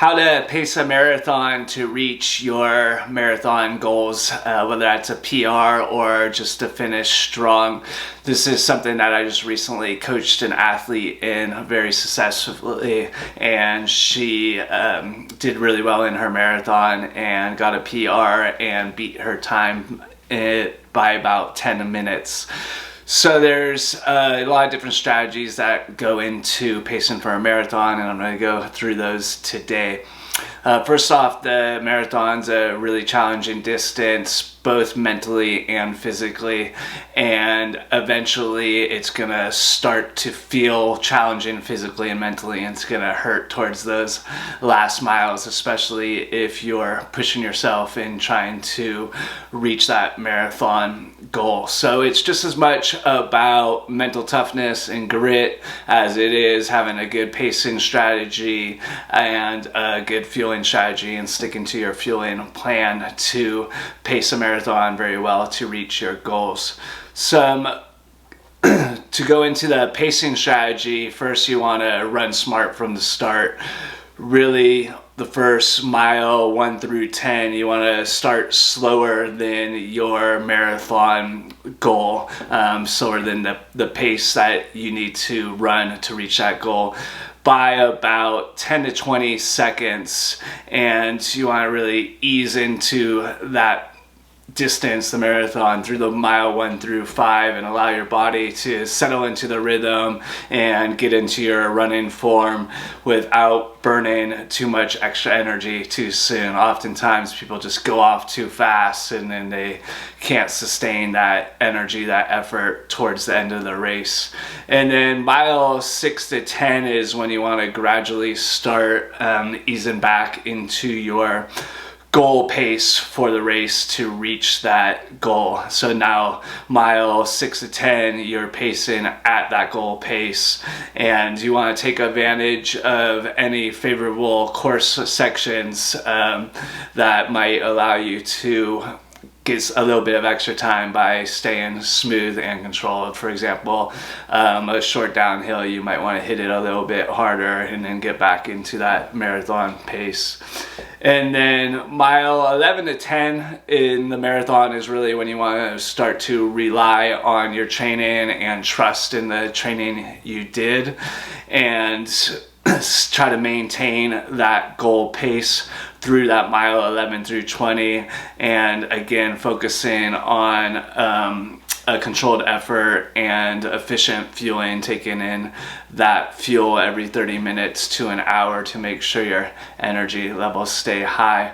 how to pace a marathon to reach your marathon goals, whether that's a PR or just to finish strong. This is something that I just recently coached an athlete in very successfully, and she did really well in her marathon and got a PR and beat her time by about 10 minutes. So there's a lot of different strategies that go into pacing for a marathon, and I'm going to go through those today. First off, the marathon's a really challenging distance, both mentally and physically, and eventually it's going to start to feel challenging physically and mentally, and it's going to hurt towards those last miles, especially if you're pushing yourself and trying to reach that marathon goal. So it's just as much about mental toughness and grit as it is having a good pacing strategy and a good fueling strategy and sticking to your fueling plan to pace a marathon very well to reach your goals. To go into the pacing strategy, first you want to run smart from the start. Really, the first mile 1 through 10, you want to start slower than your marathon goal, slower than the pace that you need to run to reach that goal by about 10 to 20 seconds. And you want to really ease into that distance, the marathon, through the mile 1 through 5, and allow your body to settle into the rhythm and get into your running form without burning too much extra energy too soon. Oftentimes people just go off too fast and then they can't sustain that energy, that effort towards the end of the race. And then mile 6 to 10 is when you want to gradually start easing back into your goal pace for the race to reach that goal. So now mile 6 to 10, you're pacing at that goal pace, and you want to take advantage of any favorable course sections that might allow you to get a little bit of extra time by staying smooth and controlled. For example, a short downhill, you might want to hit it a little bit harder and then get back into that marathon pace. And then mile 11 to 10 in the marathon is really when you want to start to rely on your training and trust in the training you did, and try to maintain that goal pace through that mile 11 through 20, and again focusing on a controlled effort and efficient fueling, taking in that fuel every 30 minutes to an hour to make sure your energy levels stay high.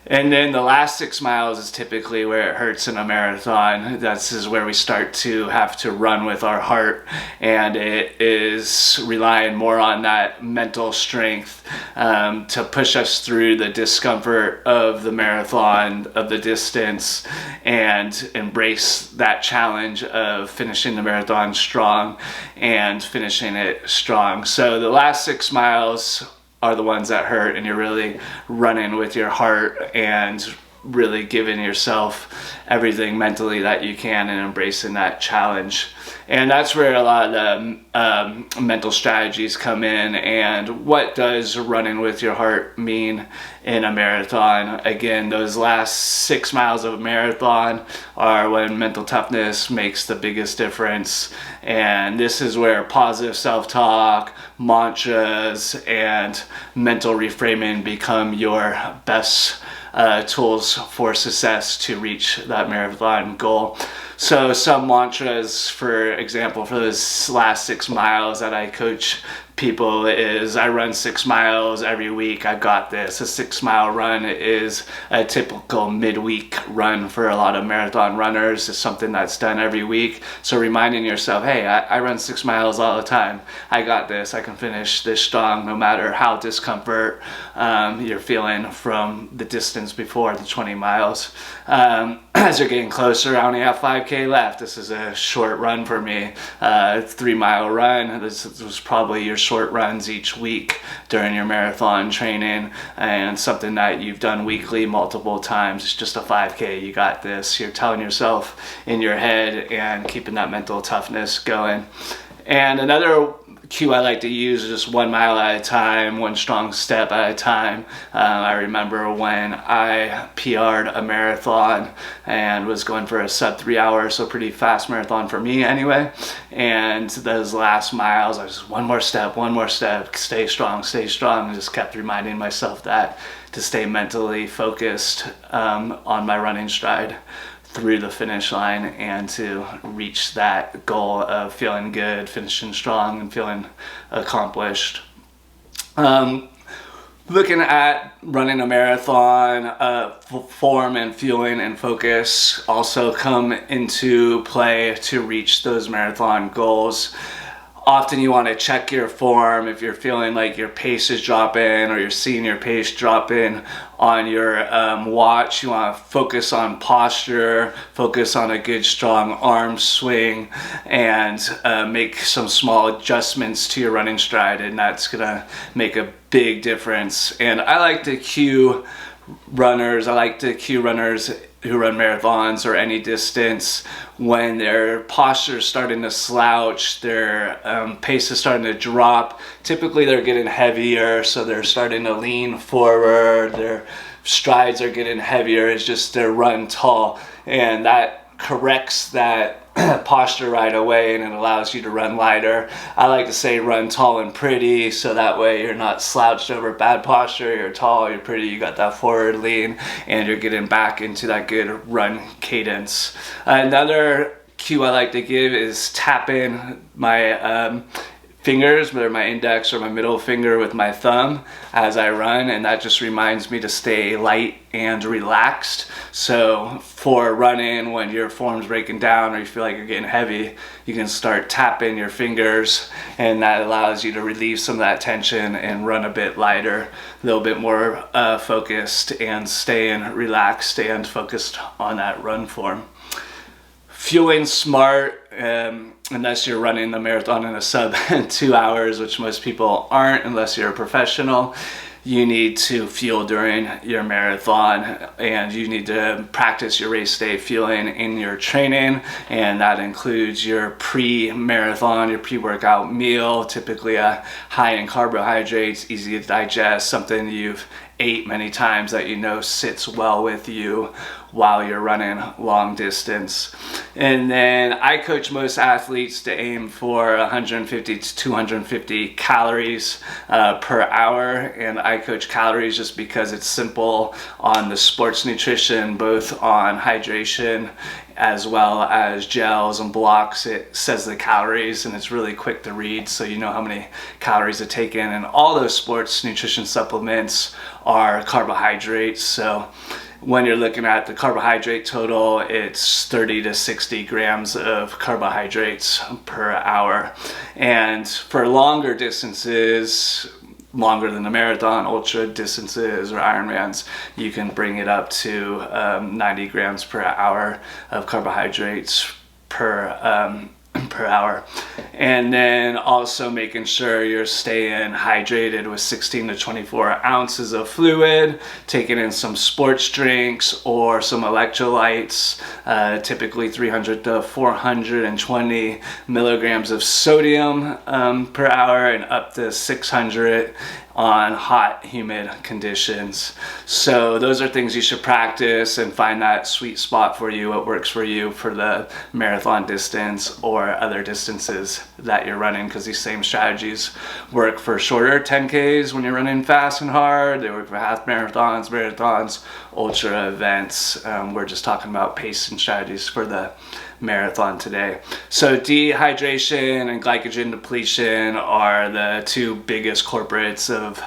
And then the last 6 miles is typically where it hurts in a marathon. This is where we start to have to run with our heart, and it is relying more on that mental strength to push us through the discomfort of the marathon, of the distance, and embrace that challenge of finishing the marathon strong and finishing it strong. So the last 6 miles are the ones that hurt, and you're really running with your heart and really giving yourself everything mentally that you can and embracing that challenge. And that's where a lot of the mental strategies come in. And what does running with your heart mean in a marathon? Again, those last 6 miles of a marathon are when mental toughness makes the biggest difference. And this is where positive self-talk, mantras, and mental reframing become your best tools for success to reach that marathon goal. So some mantras, for example, for those last 6 miles that I coach people is, I run 6 miles every week, I've got this. A 6-mile run is a typical midweek run for a lot of marathon runners. It's something that's done every week. So reminding yourself, hey, I run 6 miles all the time. I got this. I can finish this strong no matter how discomfort you're feeling from the distance before the 20 miles. As you're getting closer, I only have 5K left. This is a short run for me. 3-mile run. This was probably your short runs each week during your marathon training, and something that you've done weekly multiple times. It's just a 5K. You got this. You're telling yourself in your head and keeping that mental toughness going. And another cue I like to use is just 1 mile at a time, one strong step at a time. I remember when I PR'd a marathon and was going for a sub 3 hours, so pretty fast marathon for me anyway. And those last miles, I was just one more step, stay strong, and just kept reminding myself that to stay mentally focused on my running stride through the finish line and to reach that goal of feeling good, finishing strong, and feeling accomplished. Looking at running a marathon, form and fueling and focus also come into play to reach those marathon goals. Often you want to check your form if you're feeling like your pace is dropping or you're seeing your pace dropping on your watch. You want to focus on posture, focus on a good strong arm swing, and make some small adjustments to your running stride, and that's gonna make a big difference. And I like to cue runners who run marathons or any distance when their posture is starting to slouch, their pace is starting to drop. Typically they're getting heavier, so they're starting to lean forward, their strides are getting heavier. It's just their run tall, and that corrects that posture right away, and it allows you to run lighter. I like to say run tall and pretty, so that way you're not slouched over bad posture, you're tall, you're pretty, you got that forward lean, and you're getting back into that good run cadence. Another cue I like to give is tapping my fingers, whether my index or my middle finger, with my thumb as I run, and that just reminds me to stay light and relaxed. So for running, when your form's breaking down or you feel like you're getting heavy, you can start tapping your fingers, and that allows you to relieve some of that tension and run a bit lighter, a little bit more focused, and staying relaxed and focused on that run form. Fueling smart, unless you're running the marathon in a sub 2 hours, which most people aren't unless you're a professional, you need to fuel during your marathon, and you need to practice your race day fueling in your training, and that includes your pre-marathon, your pre-workout meal, typically a high in carbohydrates, easy to digest, something you've ate many times that you know sits well with you while you're running long distance. And then I coach most athletes to aim for 150 to 250 calories per hour, and I coach calories just because it's simple on the sports nutrition, both on hydration as well as gels and blocks. It says the calories, and it's really quick to read, so you know how many calories are taken. And all those sports nutrition supplements are carbohydrates, so when you're looking at the carbohydrate total, it's 30 to 60 grams of carbohydrates per hour. And for longer distances, longer than the marathon, ultra distances, or Ironmans, you can bring it up to 90 grams per hour of carbohydrates per hour. And then also making sure you're staying hydrated with 16 to 24 ounces of fluid, taking in some sports drinks or some electrolytes, typically 300 to 420 milligrams of sodium per hour, and up to 600 on hot, humid conditions. So those are things you should practice and find that sweet spot for you, what works for you for the marathon distance or other distances that you're running, because these same strategies work for shorter 10Ks when you're running fast and hard. They work for half marathons, ultra events. We're just talking about pace and strategies for the marathon today. So dehydration and glycogen depletion are the two biggest culprits of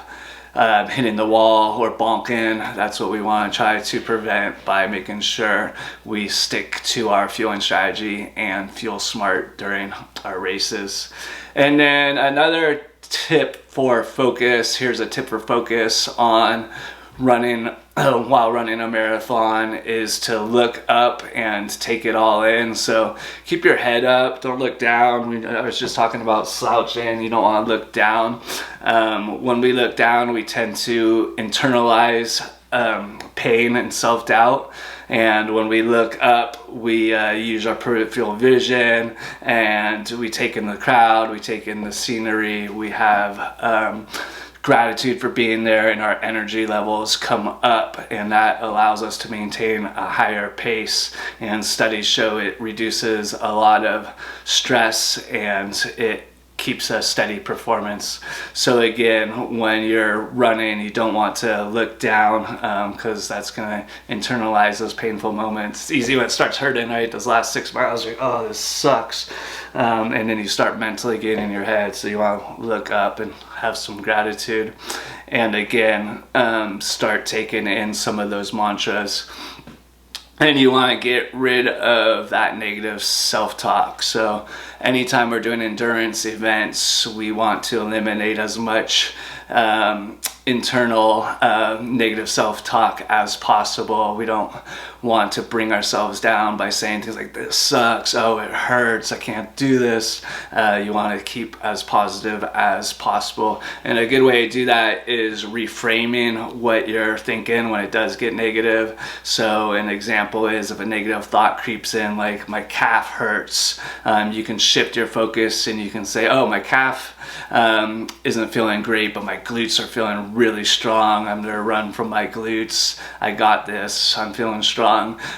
hitting the wall or bonking. That's what we want to try to prevent by making sure we stick to our fueling strategy and fuel smart during our races. And then another tip for focus, here's a tip for focus on running while running a marathon, is to look up and take it all in. So keep your head up, don't look down. I was just talking about slouching, you don't want to look down. When we look down, we tend to internalize pain and self-doubt. And when we look up, we use our peripheral vision, and we take in the crowd, we take in the scenery, we have gratitude for being there, and our energy levels come up, and that allows us to maintain a higher pace. And studies show it reduces a lot of stress, and it keeps a steady performance. So again, when you're running, you don't want to look down, because that's going to internalize those painful moments. It's easy when it starts hurting, right? Those last 6 miles, you're like, oh, this sucks. And then you start mentally getting in your head. So you want to look up and have some gratitude. And again, start taking in some of those mantras. And you want to get rid of that negative self-talk. So anytime we're doing endurance events, we want to eliminate as much internal negative self-talk as possible. We don't want to bring ourselves down by saying things like, this sucks, oh, it hurts, I can't do this. You want to keep as positive as possible. And a good way to do that is reframing what you're thinking when it does get negative. So an example is if a negative thought creeps in, like my calf hurts, you can shift your focus and you can say, oh, my calf isn't feeling great, but my glutes are feeling really strong. I'm gonna run from my glutes. I got this. I'm feeling strong.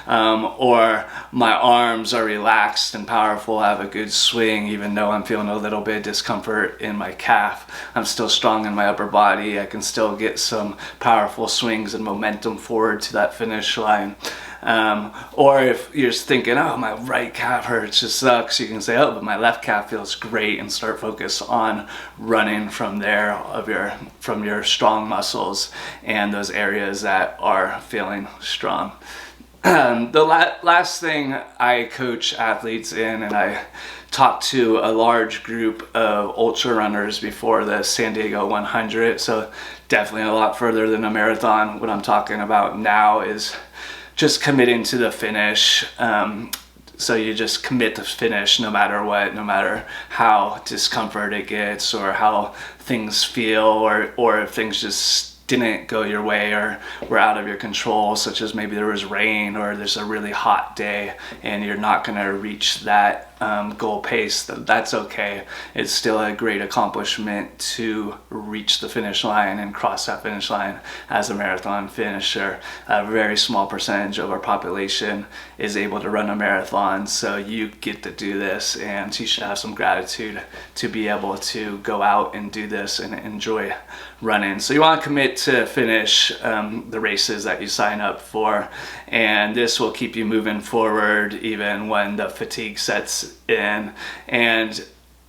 Or my arms are relaxed and powerful. I have a good swing, even though I'm feeling a little bit of discomfort in my calf. I'm still strong in my upper body. I can still get some powerful swings and momentum forward to that finish line. Or if you're thinking, oh, my right calf hurts, just sucks, you can say, oh, but my left calf feels great, and start focus on running from there, from your strong muscles and those areas that are feeling strong. The last thing I coach athletes in, and I talked to a large group of ultra runners before the San Diego 100, so definitely a lot further than a marathon. What I'm talking about now is just committing to the finish. So you just commit to finish no matter what, no matter how discomfort it gets, or how things feel, or if things just didn't go your way or were out of your control, such as maybe there was rain or there's a really hot day and you're not going to reach that goal pace. That's okay. It's still a great accomplishment to reach the finish line and cross that finish line as a marathon finisher. A very small percentage of our population is able to run a marathon, so you get to do this, and you should have some gratitude to be able to go out and do this and enjoy running. So you want to commit to finish the races that you sign up for, and this will keep you moving forward even when the fatigue sets in. And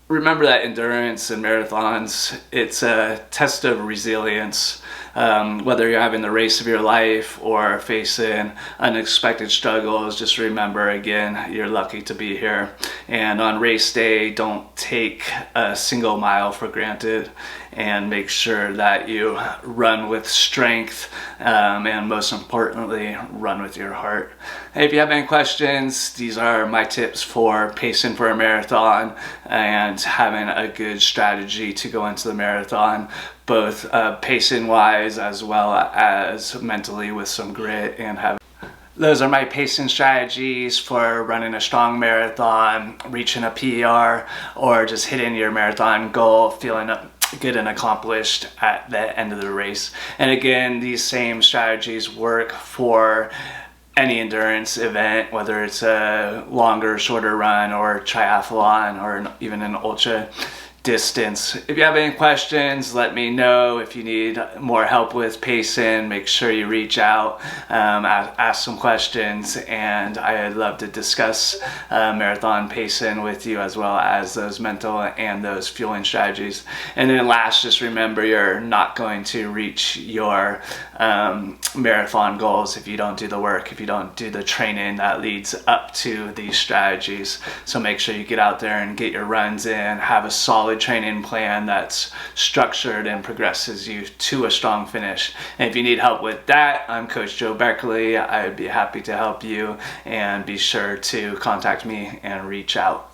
remember that endurance and marathons, it's a test of resilience. Whether you're having the race of your life or facing unexpected struggles, just remember, again, you're lucky to be here. And on race day, don't take a single mile for granted, and make sure that you run with strength, and most importantly, run with your heart. Hey, if you have any questions, these are my tips for pacing for a marathon and having a good strategy to go into the marathon, both pacing wise as well as mentally with some grit and having. Those are my pacing strategies for running a strong marathon, reaching a PR, or just hitting your marathon goal, feeling good and accomplished at the end of the race. And again, these same strategies work for any endurance event, whether it's a longer, shorter run, or triathlon, or even an ultra distance. If you have any questions, let me know. If you need more help with pacing, make sure you reach out, ask some questions, and I'd love to discuss marathon pacing with you, as well as those mental and those fueling strategies. And then last, just remember, you're not going to reach your marathon goals if you don't do the work, if you don't do the training that leads up to these strategies. So make sure you get out there and get your runs in, have a solid training plan that's structured and progresses you to a strong finish. And if you need help with that, I'm Coach Joe Beckley. I'd be happy to help you, and be sure to contact me and reach out.